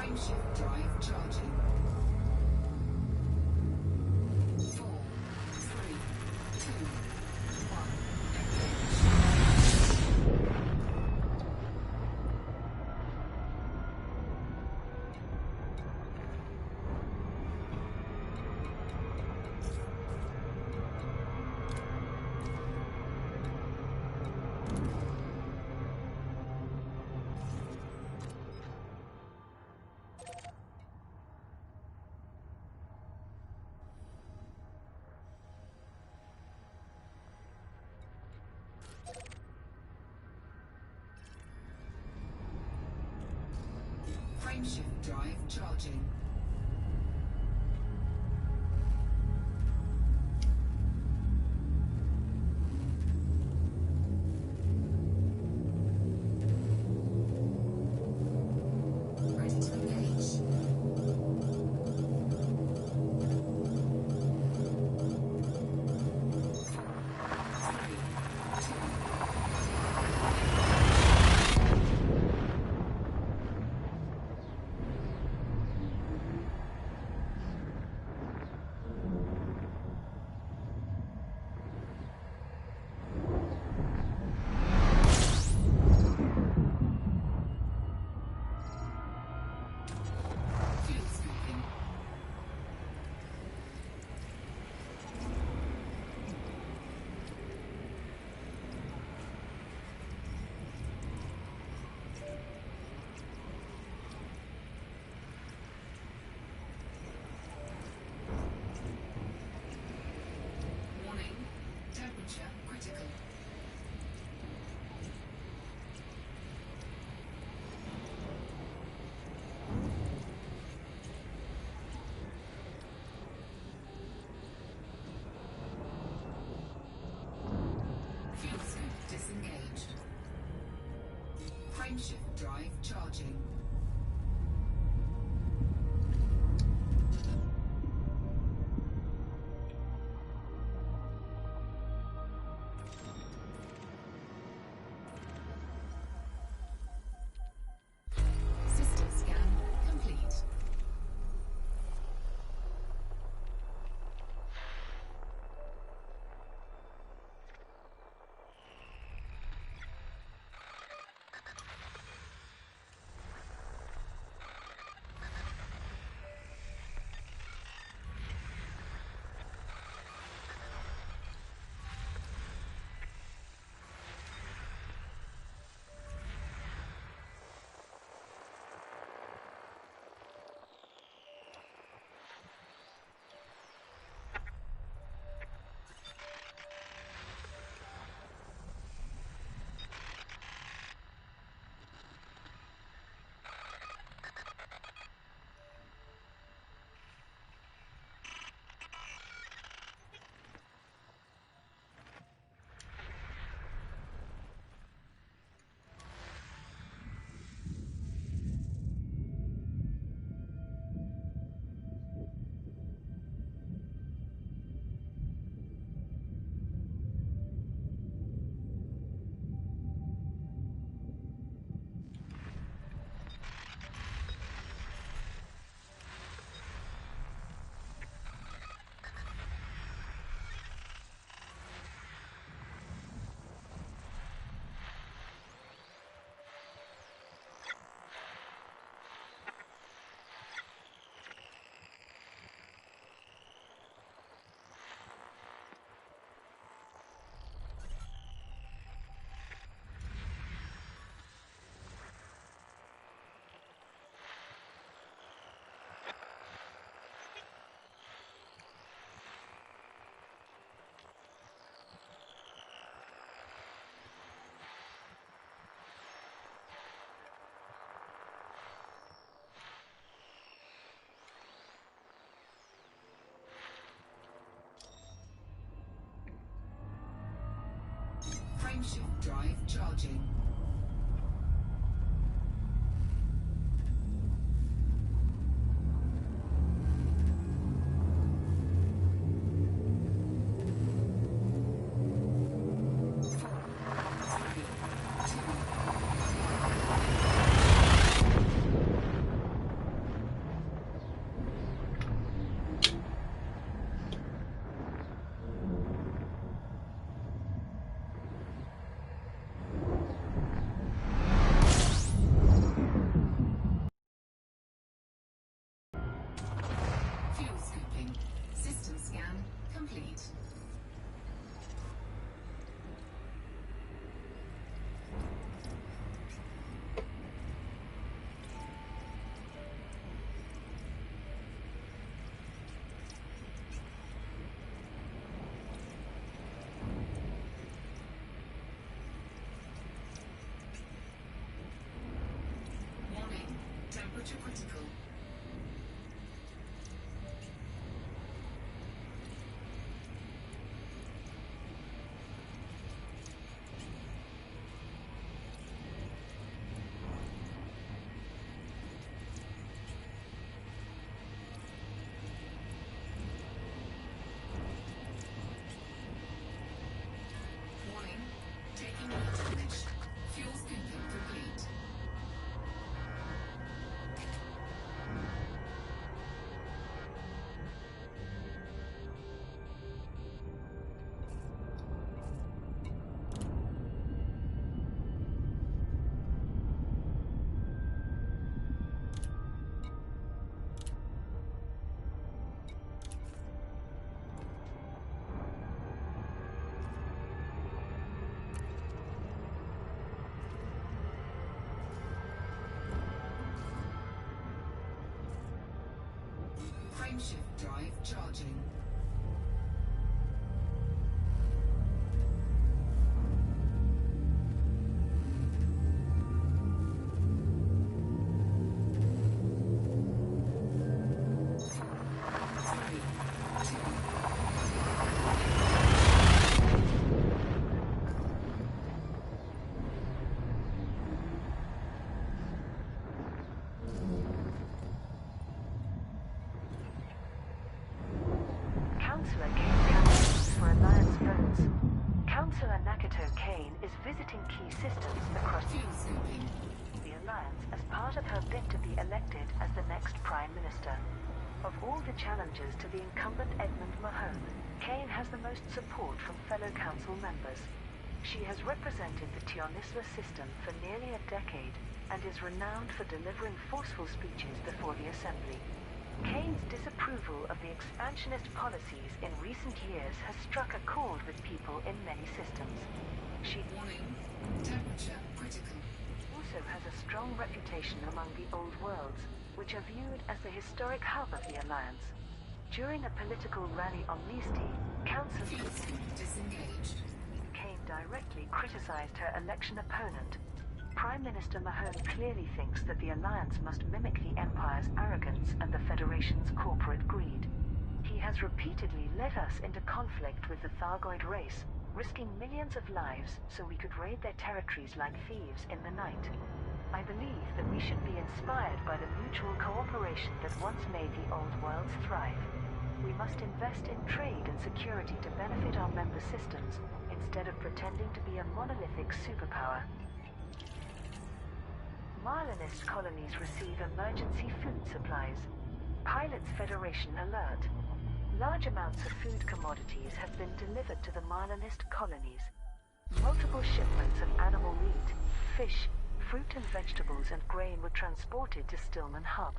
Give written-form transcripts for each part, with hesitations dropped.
Frameshift drive charging. 4, 3, 2, 1. Frameshift drive charging. Ready to engage. 'Fuel scoop disengaged. Frameshift drive charging. System scan complete. Frameshift drive charging. Temperature critical. Warning. Taking heat damage. Fuel scooping complete. Frameshift drive charging. Three, two, Councillor Kane candidates for Alliance votes. Councillor Nakato Kane is visiting key systems across fuel scooping. the Alliance as part of her bid to be elected as the next Prime Minister. Of all the challengers to the incumbent Edmund Mahone, Kane has the most support from fellow council members. She has represented the Thymronerich system for nearly a decade and is renowned for delivering forceful speeches before the Assembly. Kane's disapproval of the expansionist policies in recent years has struck a chord with people in many systems. She Warning. Temperature critical. also has a strong reputation among the Old Worlds, which are viewed as the historic hub of the Alliance. During a political rally on Nisti, Councillor Fuel scoop disengaged. Kane directly criticized her election opponent. Prime Minister Mahone clearly thinks that the Alliance must mimic the Empire's arrogance and the Federation's corporate greed. He has repeatedly led us into conflict with the Thargoid race, risking millions of lives so we could raid their territories like thieves in the night. I believe that we should be inspired by the mutual cooperation that once made the Old Worlds thrive. We must invest in trade and security to benefit our member systems, instead of pretending to be a monolithic superpower. Marlinist colonies receive emergency food supplies. Pilots Federation alert. Large amounts of food commodities have been delivered to the Marlinist colonies. Multiple shipments of animal meat, fish, fruit and vegetables and grain were transported to Stillman Hub.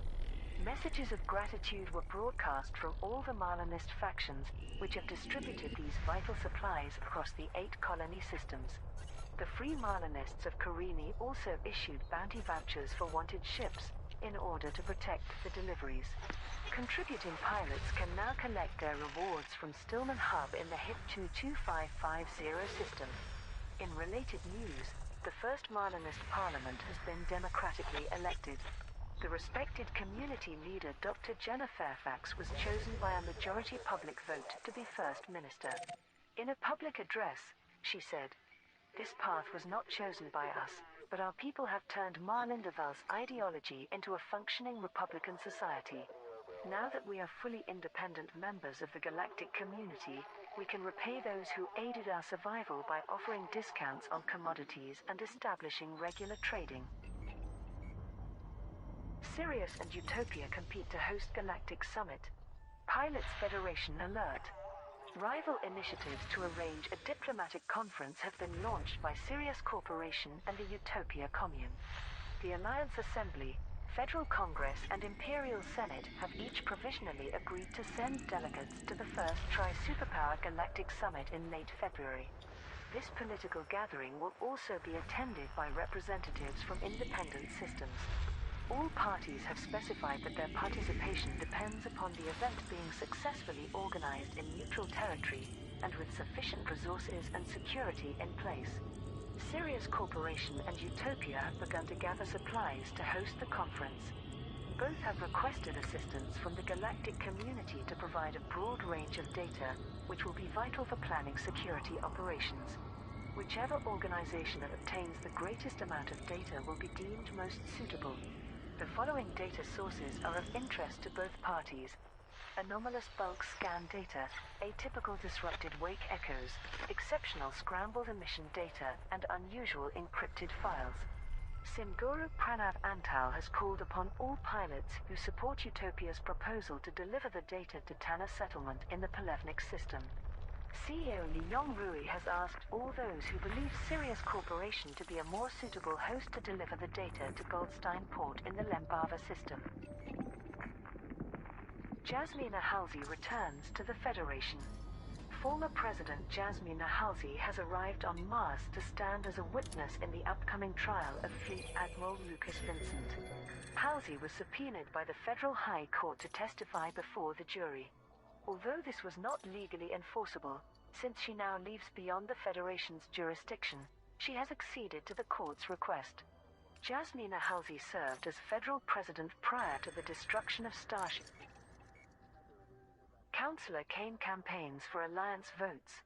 Messages of gratitude were broadcast from all the Marlinist factions, which have distributed these vital supplies across the 8 colony systems. The Free Marlinists of Carini also issued bounty vouchers for wanted ships, in order to protect the deliveries. Contributing pilots can now collect their rewards from Stillman Hub in the HIP 22550 system. In related news, the first Marlinist Parliament has been democratically elected. The respected community leader Dr. Jenna Fairfax was chosen by a majority public vote to be First Minister. In a public address, she said, "This path was not chosen by us, but our people have turned Marlin de Val's ideology into a functioning Republican society. Now that we are fully independent members of the galactic community, we can repay those who aided our survival by offering discounts on commodities and establishing regular trading." Sirius and Utopia compete to host Galactic Summit. Pilots Federation alert. Rival initiatives to arrange a diplomatic conference have been launched by Sirius Corporation and the Utopia Commune. The Alliance Assembly, Federal Congress and Imperial Senate have each provisionally agreed to send delegates to the first Tri-Superpower Galactic Summit in late February. This political gathering will also be attended by representatives from independent systems. All parties have specified that their participation depends upon the event being successfully organized in neutral territory, and with sufficient resources and security in place. Sirius Corporation and Utopia have begun to gather supplies to host the conference. Both have requested assistance from the galactic community to provide a broad range of data, which will be vital for planning security operations. Whichever organization obtains the greatest amount of data will be deemed most suitable. The following data sources are of interest to both parties: anomalous bulk scan data, atypical disrupted wake echoes, exceptional scrambled emission data, and unusual encrypted files. Simguru Pranav Antal has called upon all pilots who support Utopia's proposal to deliver the data to Tanna settlement in the Pelevnik system. CEO Leong Rui has asked all those who believe Sirius Corporation to be a more suitable host to deliver the data to Goldstein Port in the Lembava system. Jasmina Halsey returns to the Federation. Former President Jasmina Halsey has arrived on Mars to stand as a witness in the upcoming trial of Fleet Admiral Lucas Vincent. Halsey was subpoenaed by the Federal High Court to testify before the jury. Although this was not legally enforceable, since she now lives beyond the Federation's jurisdiction, she has acceded to the court's request. Jasmina Halsey served as federal president prior to the destruction of Starship. Councillor Kane campaigns for alliance votes.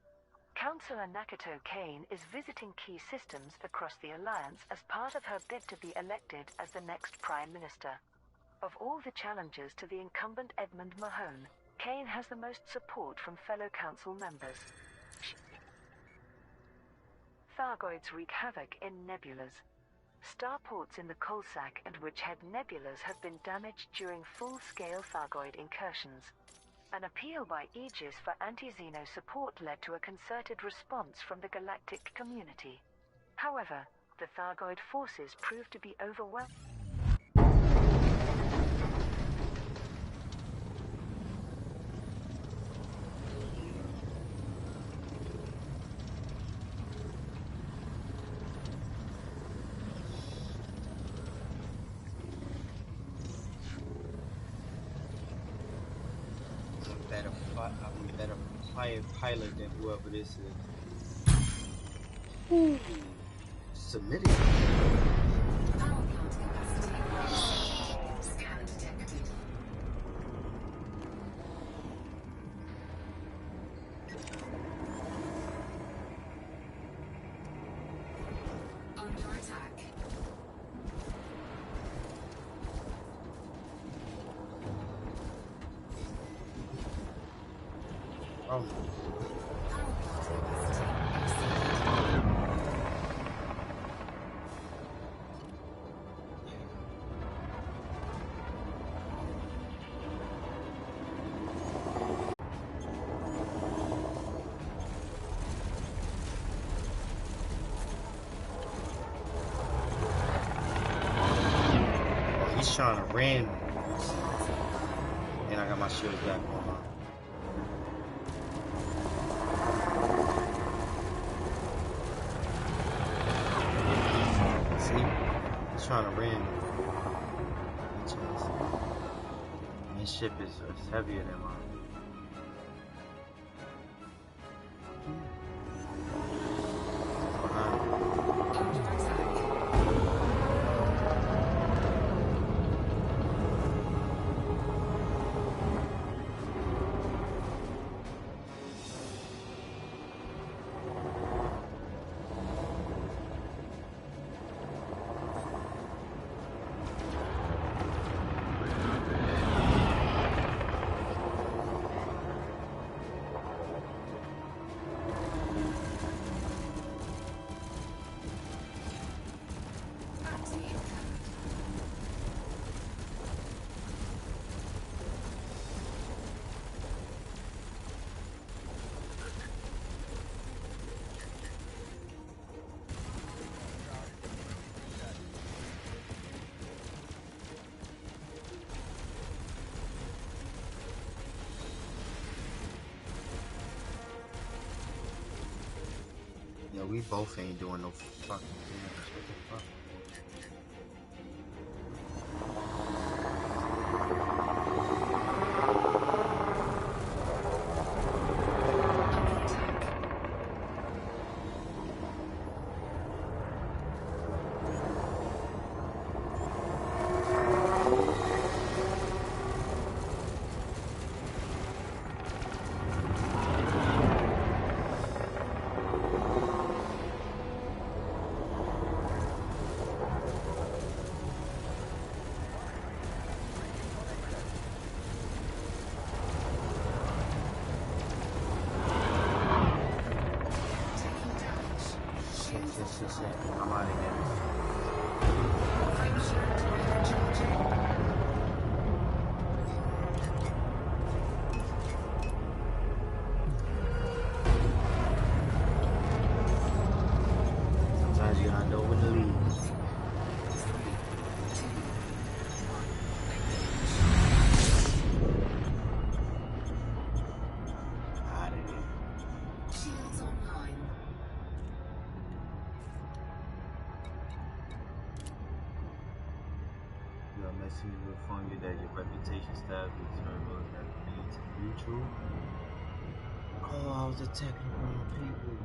Councillor Nakato Kane is visiting key systems across the alliance as part of her bid to be elected as the next Prime Minister. Of all the challengers to the incumbent Edmund Mahone, Kane has the most support from fellow council members. Thargoids wreak havoc in nebulas. Starports in the Coalsack and Witchhead nebulas have been damaged during full-scale Thargoid incursions. An appeal by Aegis for anti-Xeno support led to a concerted response from the galactic community. However, the Thargoid forces proved to be overwhelmed. I'm a better pilot than whoever this is. Ooh. Submitted. Power plant capacity. Scan detected. Under attack. Oh. He's trying to ram me. And I got my shield back on. Trying to ram me. His ship is heavier than mine. Yeah, we both ain't doing no fucking damage. What the fuck? a sec. I'm out of here. Sometimes you gotta know when to leave. Out of here. Shields online. Your message will inform you that your reputation status with servers has been to neutral. Oh, I was attacking the wrong people.